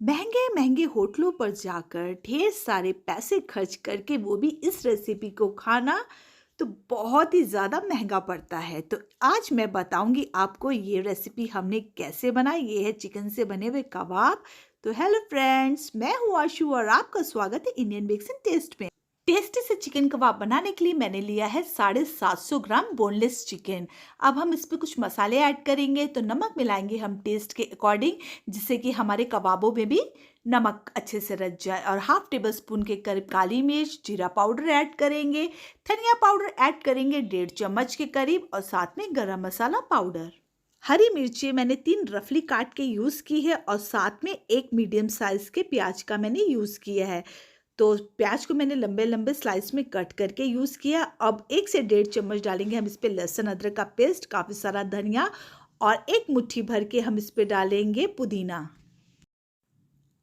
महंगे महंगे होटलों पर जाकर ढेर सारे पैसे खर्च करके वो भी इस रेसिपी को खाना तो बहुत ही ज़्यादा महंगा पड़ता है। तो आज मैं बताऊंगी आपको ये रेसिपी हमने कैसे बनाई। ये है चिकन से बने हुए कबाब। तो हेलो फ्रेंड्स, मैं हूँ आशु और आपका स्वागत है इंडियन बेक्स एंड टेस्ट में। टेस्टी से चिकन कबाब बनाने के लिए मैंने लिया है 750 ग्राम बोनलेस चिकन। अब हम इस पे कुछ मसाले ऐड करेंगे। तो नमक मिलाएंगे हम टेस्ट के अकॉर्डिंग, जिससे कि हमारे कबाबों में भी नमक अच्छे से रच जाए। और हाफ टेबल स्पून के करीब काली मिर्च, जीरा पाउडर ऐड करेंगे, धनिया पाउडर ऐड करेंगे 1.5 चम्मच के करीब, और साथ में गरम मसाला पाउडर। हरी मिर्ची मैंने 3 रफली काट के यूज़ की है और साथ में एक मीडियम साइज के प्याज का मैंने यूज़ किया है। तो प्याज को मैंने लंबे लंबे स्लाइस में कट करके यूज़ किया। अब 1 से 1.5 चम्मच डालेंगे हम इस पे लहसुन अदरक का पेस्ट, काफ़ी सारा धनिया, और एक मुट्ठी भर के हम इस पे डालेंगे पुदीना।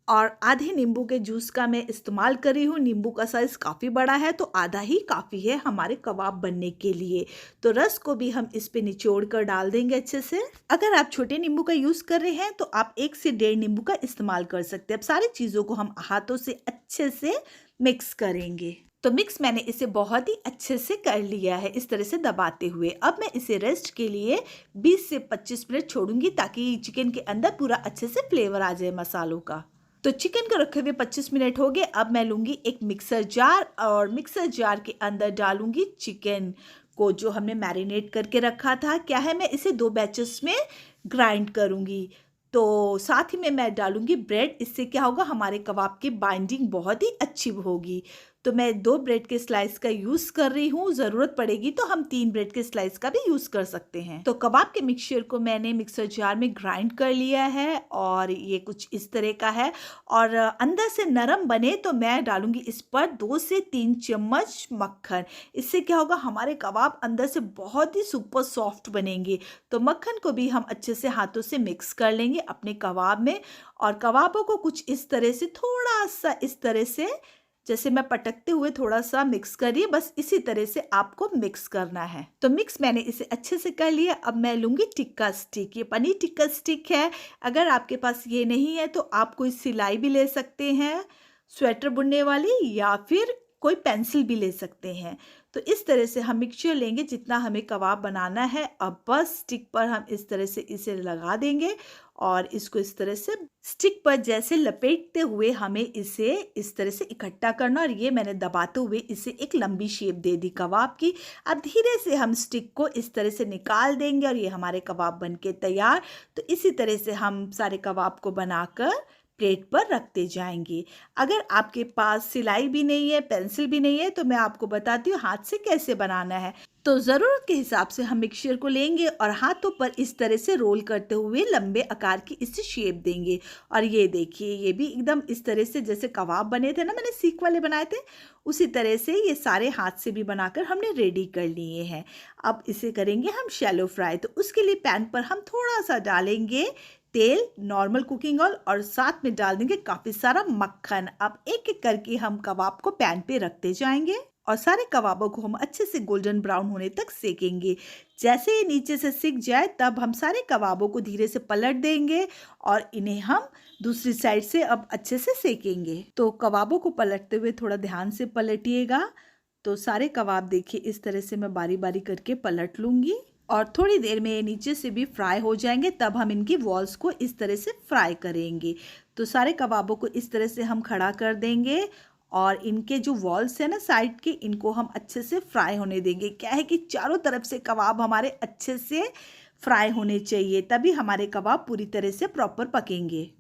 और आधे नींबू के जूस का मैं इस्तेमाल कर रही हूँ। नींबू का साइज़ काफ़ी बड़ा है तो आधा ही काफ़ी है हमारे कबाब बनने के लिए। तो रस को भी हम इस पे निचोड़ कर डाल देंगे अच्छे से। अगर आप छोटे नींबू का यूज़ कर रहे हैं तो आप 1 से 1.5 नींबू का इस्तेमाल कर सकते हैं। अब सारी चीज़ों को हम हाथों से अच्छे से मिक्स करेंगे। तो मिक्स मैंने इसे बहुत ही अच्छे से कर लिया है, इस तरह से दबाते हुए। अब मैं इसे रेस्ट के लिए 20 से 25 मिनट छोड़ूंगी ताकि चिकन के अंदर पूरा अच्छे से फ्लेवर आ जाए मसालों का। तो चिकन को रखे हुए 25 मिनट हो गए। अब मैं लूँगी एक मिक्सर जार और मिक्सर जार के अंदर डालूँगी चिकन को जो हमने मैरिनेट करके रखा था। क्या है, मैं इसे 2 बैचेस में ग्राइंड करूँगी। तो साथ ही में मैं डालूँगी ब्रेड। इससे क्या होगा, हमारे कबाब की बाइंडिंग बहुत ही अच्छी होगी। तो मैं 2 ब्रेड के स्लाइस का यूज़ कर रही हूँ। ज़रूरत पड़ेगी तो हम 3 ब्रेड के स्लाइस का भी यूज़ कर सकते हैं। तो कबाब के मिक्सचर को मैंने मिक्सर जार में ग्राइंड कर लिया है और ये कुछ इस तरह का है। और अंदर से नरम बने तो मैं डालूंगी इस पर 2 से 3 चम्मच मक्खन। इससे क्या होगा, हमारे कबाब अंदर से बहुत ही सुपर सॉफ्ट बनेंगे। तो मक्खन को भी हम अच्छे से हाथों से मिक्स कर लेंगे अपने कबाब में। और कबाबों को कुछ इस तरह से, थोड़ा सा इस तरह से, जैसे मैं पटकते हुए थोड़ा सा मिक्स करिए, बस इसी तरह से आपको मिक्स करना है। तो मिक्स मैंने इसे अच्छे से कर लिया। अब मैं लूँगी टिक्का स्टिक। ये पनीर टिक्का स्टिक है। अगर आपके पास ये नहीं है तो आप कोई सिलाई भी ले सकते हैं, स्वेटर बुनने वाली, या फिर कोई पेंसिल भी ले सकते हैं। तो इस तरह से हम मिक्सचर लेंगे जितना हमें कबाब बनाना है। अब बस स्टिक पर हम इस तरह से इसे लगा देंगे और इसको इस तरह से स्टिक पर जैसे लपेटते हुए हमें इसे इस तरह से इकट्ठा करना। और ये मैंने दबाते हुए इसे एक लंबी शेप दे दी कबाब की। अब धीरे से हम स्टिक को इस तरह से निकाल देंगे और ये हमारे कबाब बनके तैयार। तो इसी तरह से हम सारे कबाब को बनाकर प्लेट पर रखते जाएंगे। अगर आपके पास सिलाई भी नहीं है, पेंसिल भी नहीं है, तो मैं आपको बताती हूँ हाथ से कैसे बनाना है। तो ज़रूरत के हिसाब से हम मिक्सचर को लेंगे और हाथों पर इस तरह से रोल करते हुए लंबे आकार की इससे शेप देंगे। और ये देखिए, ये भी एकदम इस तरह से जैसे कबाब बने थे ना, मैंने सीख वाले बनाए थे, उसी तरह से ये सारे हाथ से भी बनाकर हमने रेडी कर लिए हैं। अब इसे करेंगे हम शैलो फ्राई। तो उसके लिए पैन पर हम थोड़ा सा डालेंगे तेल, नॉर्मल कुकिंग ऑयल, और साथ में डाल देंगे काफ़ी सारा मक्खन। अब एक एक करके हम कबाब को पैन पे रखते जाएंगे और सारे कबाबों को हम अच्छे से गोल्डन ब्राउन होने तक सेकेंगे। जैसे ये नीचे से सिक जाए तब हम सारे कबाबों को धीरे से पलट देंगे और इन्हें हम दूसरी साइड से अब अच्छे से सेकेंगे। तो कबाबों को पलटते हुए थोड़ा ध्यान से पलटिएगा। तो सारे कबाब देखिए इस तरह से मैं बारी बारी करके पलट लूँगी और थोड़ी देर में ये नीचे से भी फ्राई हो जाएंगे। तब हम इनकी वॉल्स को इस तरह से फ्राई करेंगे। तो सारे कबाबों को इस तरह से हम खड़ा कर देंगे और इनके जो वॉल्स है ना साइड के, इनको हम अच्छे से फ्राई होने देंगे। क्या है कि चारों तरफ से कबाब हमारे अच्छे से फ्राई होने चाहिए, तभी हमारे कबाब पूरी तरह से प्रॉपर पकेंगे।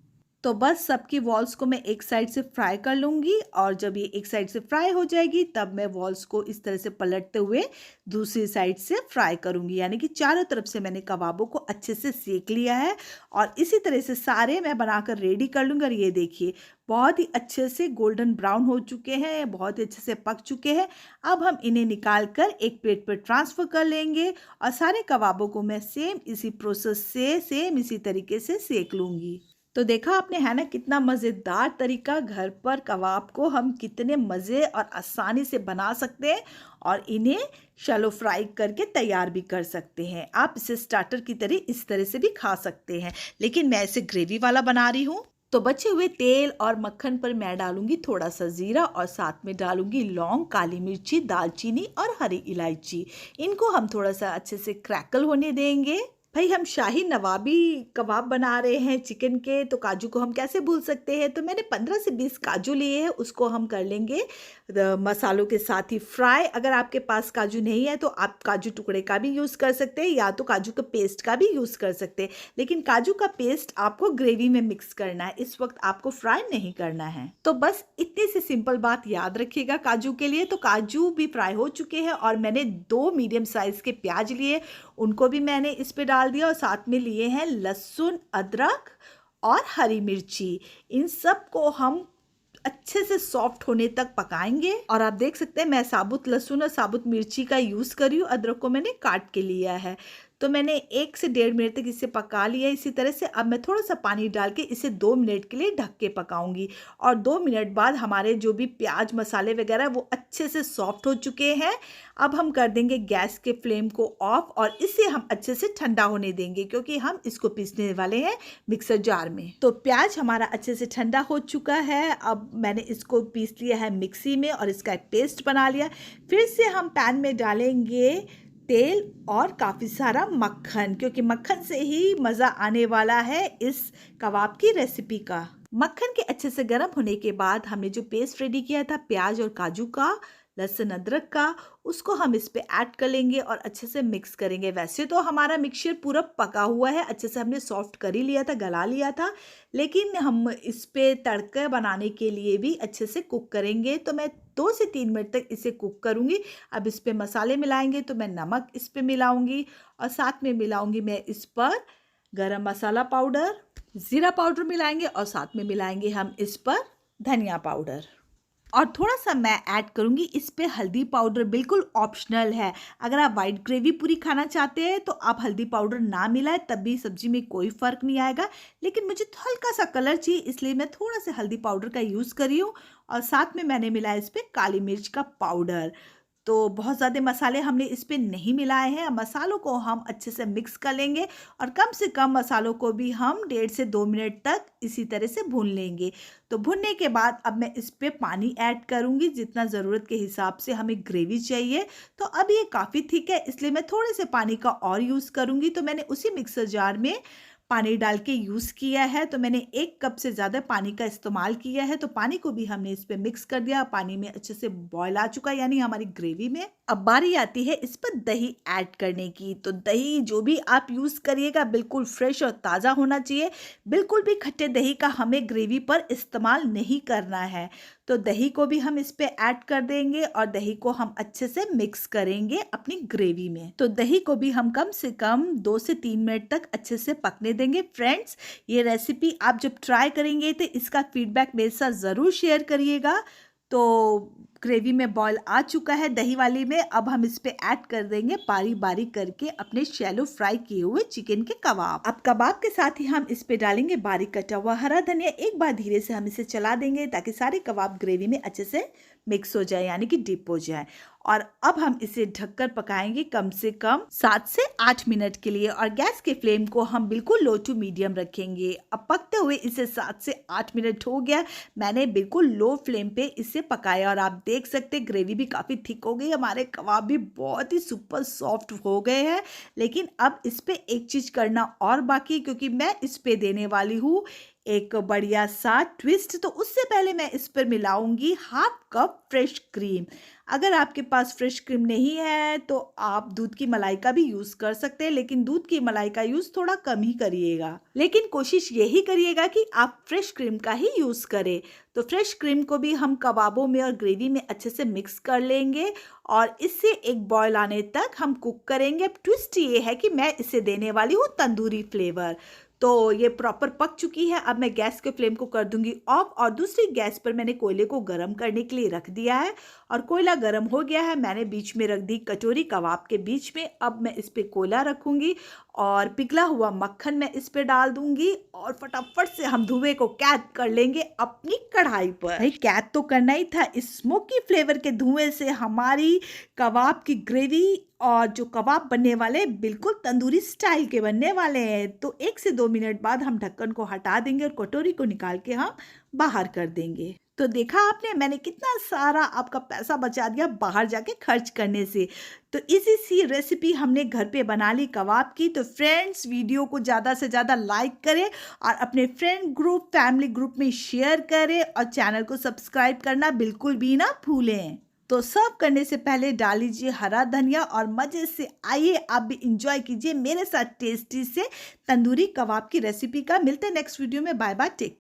तो बस सबकी वॉल्स को मैं एक साइड से फ्राई कर लूँगी और जब ये एक साइड से फ्राई हो जाएगी तब मैं वॉल्स को इस तरह से पलटते हुए दूसरी साइड से फ्राई करूँगी। यानी कि चारों तरफ से मैंने कबाबों को अच्छे से सेक लिया है और इसी तरह से सारे मैं बनाकर रेडी कर लूँगी। और ये देखिए बहुत ही अच्छे से गोल्डन ब्राउन हो चुके हैं, बहुत ही अच्छे से पक चुके हैं। अब हम इन्हें निकाल कर एक प्लेट पर ट्रांसफ़र कर लेंगे और सारे कबाबों को मैं सेम इसी प्रोसेस से, सेम इसी तरीके से सेक लूँगी। तो देखा आपने, है ना, कितना मज़ेदार तरीका। घर पर कबाब को हम कितने मज़े और आसानी से बना सकते हैं और इन्हें शैलो फ्राई करके तैयार भी कर सकते हैं। आप इसे स्टार्टर की तरह इस तरह से भी खा सकते हैं, लेकिन मैं इसे ग्रेवी वाला बना रही हूँ। तो बचे हुए तेल और मक्खन पर मैं डालूंगी थोड़ा सा जीरा और साथ में डालूंगी लौंग, काली मिर्ची, दालचीनी और हरी इलायची। इनको हम थोड़ा सा अच्छे से क्रैकल होने देंगे। भाई हम शाही नवाबी कबाब बना रहे हैं चिकन के, तो काजू को हम कैसे भूल सकते हैं। तो मैंने 15 से 20 काजू लिए हैं, उसको हम कर लेंगे मसालों के साथ ही फ्राई। अगर आपके पास काजू नहीं है तो आप काजू टुकड़े का भी यूज़ कर सकते हैं या तो काजू के पेस्ट का भी यूज़ कर सकते हैं, लेकिन काजू का पेस्ट आपको ग्रेवी में मिक्स करना है, इस वक्त आपको फ्राई नहीं करना है। तो बस इतनी सी सिंपल बात याद रखिएगा काजू के लिए। तो काजू भी फ्राई हो चुके हैं और मैंने 2 मीडियम साइज के प्याज लिए, उनको भी मैंने इस पे डाल दिया और साथ में लिए हैं लहसुन, अदरक और हरी मिर्ची। इन सब को हम अच्छे से सॉफ्ट होने तक पकाएंगे। और आप देख सकते हैं मैं साबुत लहसुन और साबुत मिर्ची का यूज़ कर रही हूँ, अदरक को मैंने काट के लिया है। तो मैंने 1 से 1.5 मिनट तक इसे पका लिया इसी तरह से। अब मैं थोड़ा सा पानी डाल के इसे 2 मिनट के लिए ढक के पकाऊंगी और 2 मिनट बाद हमारे जो भी प्याज मसाले वगैरह वो अच्छे से सॉफ्ट हो चुके हैं। अब हम कर देंगे गैस के फ्लेम को ऑफ और इसे हम अच्छे से ठंडा होने देंगे, क्योंकि हम इसको पीसने वाले हैं मिक्सर जार में। तो प्याज हमारा अच्छे से ठंडा हो चुका है। अब मैंने इसको पीस लिया है मिक्सी में और इसका एक पेस्ट बना लिया। फिर से हम पैन में डालेंगे तेल और काफ़ी सारा मक्खन, क्योंकि मक्खन से ही मज़ा आने वाला है इस कबाब की रेसिपी का। मक्खन के अच्छे से गर्म होने के बाद हमने जो पेस्ट रेडी किया था प्याज और काजू का, लहसुन अदरक का, उसको हम इस पे ऐड कर लेंगे और अच्छे से मिक्स करेंगे। वैसे तो हमारा मिक्सचर पूरा पका हुआ है, अच्छे से हमने सॉफ्ट कर ही लिया था, गला लिया था, लेकिन हम इस पे तड़का बनाने के लिए भी अच्छे से कुक करेंगे। तो मैं 2 से 3 मिनट तक इसे कुक करूँगी। अब इस पे मसाले मिलाएंगे, तो मैं नमक इस पे मिलाऊंगी और साथ में मिलाऊंगी मैं इस पर गरम मसाला पाउडर, ज़ीरा पाउडर मिलाएंगे और साथ में मिलाएंगे हम इस पर धनिया पाउडर और थोड़ा सा मैं ऐड करूँगी इस पे हल्दी पाउडर, बिल्कुल ऑप्शनल है। अगर आप वाइट ग्रेवी पूरी खाना चाहते हैं तो आप हल्दी पाउडर ना मिलाएं, तब भी सब्जी में कोई फ़र्क नहीं आएगा, लेकिन मुझे हल्का सा कलर चाहिए इसलिए मैं थोड़ा सा हल्दी पाउडर का यूज़ कर रही हूँ। और साथ में मैंने मिलाया इस पर काली मिर्च का पाउडर। तो बहुत ज़्यादा मसाले हमने इस पे नहीं मिलाए हैं। मसालों को हम अच्छे से मिक्स कर लेंगे और कम से कम मसालों को भी हम 1.5 से 2 मिनट तक इसी तरह से भून लेंगे। तो भुनने के बाद अब मैं इस पे पानी ऐड करूँगी, जितना ज़रूरत के हिसाब से हमें ग्रेवी चाहिए। तो अब ये काफ़ी थिक है इसलिए मैं थोड़े से पानी का और यूज़ करूँगी। तो मैंने उसी मिक्सर जार में पानी डाल के यूज़ किया है। तो मैंने 1 कप से ज़्यादा पानी का इस्तेमाल किया है। तो पानी को भी हमने इस पे मिक्स कर दिया। पानी में अच्छे से बॉयल आ चुका है यानी हमारी ग्रेवी में। अब बारी आती है इस पर दही ऐड करने की। तो दही जो भी आप यूज़ करिएगा बिल्कुल फ्रेश और ताज़ा होना चाहिए। बिल्कुल भी खट्टे दही का हमें ग्रेवी पर इस्तेमाल नहीं करना है। तो दही को भी हम इस पे ऐड कर देंगे और दही को हम अच्छे से मिक्स करेंगे अपनी ग्रेवी में। तो दही को भी हम कम से कम 2 से 3 मिनट तक अच्छे से पकने देंगे। फ्रेंड्स, ये रेसिपी आप जब ट्राई करेंगे तो इसका फीडबैक मेरे साथ ज़रूर शेयर करिएगा। तो ग्रेवी में बॉयल आ चुका है दही वाली में। अब हम इस पे ऐड कर देंगे बारी बारी करके अपने शैलो फ्राई किए हुए चिकन के कबाब। अब कबाब के साथ ही हम इस पे डालेंगे बारीक कटा हुआ हरा धनिया। एक बार धीरे से हम इसे चला देंगे ताकि सारे कबाब ग्रेवी में अच्छे से मिक्स हो जाए यानी कि डिप हो जाए। और अब हम इसे ढककर पकाएंगे कम से कम 7 से 8 मिनट के लिए और गैस के फ्लेम को हम बिल्कुल लो टू मीडियम रखेंगे। अब पकते हुए इसे 7 से 8 मिनट हो गया। मैंने बिल्कुल लो फ्लेम पे इसे पकाया और आप देख सकते हैं ग्रेवी भी काफ़ी थिक हो गई, हमारे कबाब भी बहुत ही सुपर सॉफ्ट हो गए हैं। लेकिन अब इस पे एक चीज़ करना और बाकी, क्योंकि मैं इस पे देने वाली हूँ एक बढ़िया सा ट्विस्ट। तो उससे पहले मैं इस पर मिलाऊंगी हाफ कप फ्रेश क्रीम। अगर आपके पास फ्रेश क्रीम नहीं है तो आप दूध की मलाई का भी यूज़ कर सकते हैं, लेकिन दूध की मलाई का यूज़ थोड़ा कम ही करिएगा। लेकिन कोशिश यही करिएगा कि आप फ्रेश क्रीम का ही यूज़ करें। तो फ्रेश क्रीम को भी हम कबाबों में और ग्रेवी में अच्छे से मिक्स कर लेंगे और इससे एक बॉयल आने तक हम कुक करेंगे। अब ट्विस्ट ये है कि मैं इसे देने वाली हूँ तंदूरी फ्लेवर। तो ये प्रॉपर पक चुकी है। अब मैं गैस के फ्लेम को कर दूंगी ऑफ और दूसरी गैस पर मैंने कोयले को गर्म करने के लिए रख दिया है और कोयला गर्म हो गया है। मैंने बीच में रख दी कटोरी कबाब के बीच में। अब मैं इस पे कोयला रखूंगी और पिघला हुआ मक्खन मैं इस पे डाल दूंगी और फटाफट से हम धुएं को कैद कर लेंगे अपनी कढ़ाई पर। भाई कैद तो करना ही था, स्मोकी फ्लेवर के धुएं से हमारी कबाब की ग्रेवी और जो कबाब बनने वाले बिल्कुल तंदूरी स्टाइल के बनने वाले हैं। तो 1 से 2 मिनट बाद हम ढक्कन को हटा देंगे और कटोरी को निकाल के हम बाहर कर देंगे। तो देखा आपने मैंने कितना सारा आपका पैसा बचा दिया बाहर जाके खर्च करने से। तो इसी सी रेसिपी हमने घर पे बना ली कबाब की। तो फ्रेंड्स वीडियो को ज़्यादा से ज़्यादा लाइक करें और अपने फ्रेंड ग्रुप फैमिली ग्रुप में शेयर करें और चैनल को सब्सक्राइब करना बिल्कुल भी ना भूलें। तो सर्व करने से पहले डाल लीजिए हरा धनिया और मज़े से आइए आप भी इंजॉय कीजिए मेरे साथ टेस्टी से तंदूरी कबाब की रेसिपी का। मिलते हैं नेक्स्ट वीडियो में। Bye bye, take.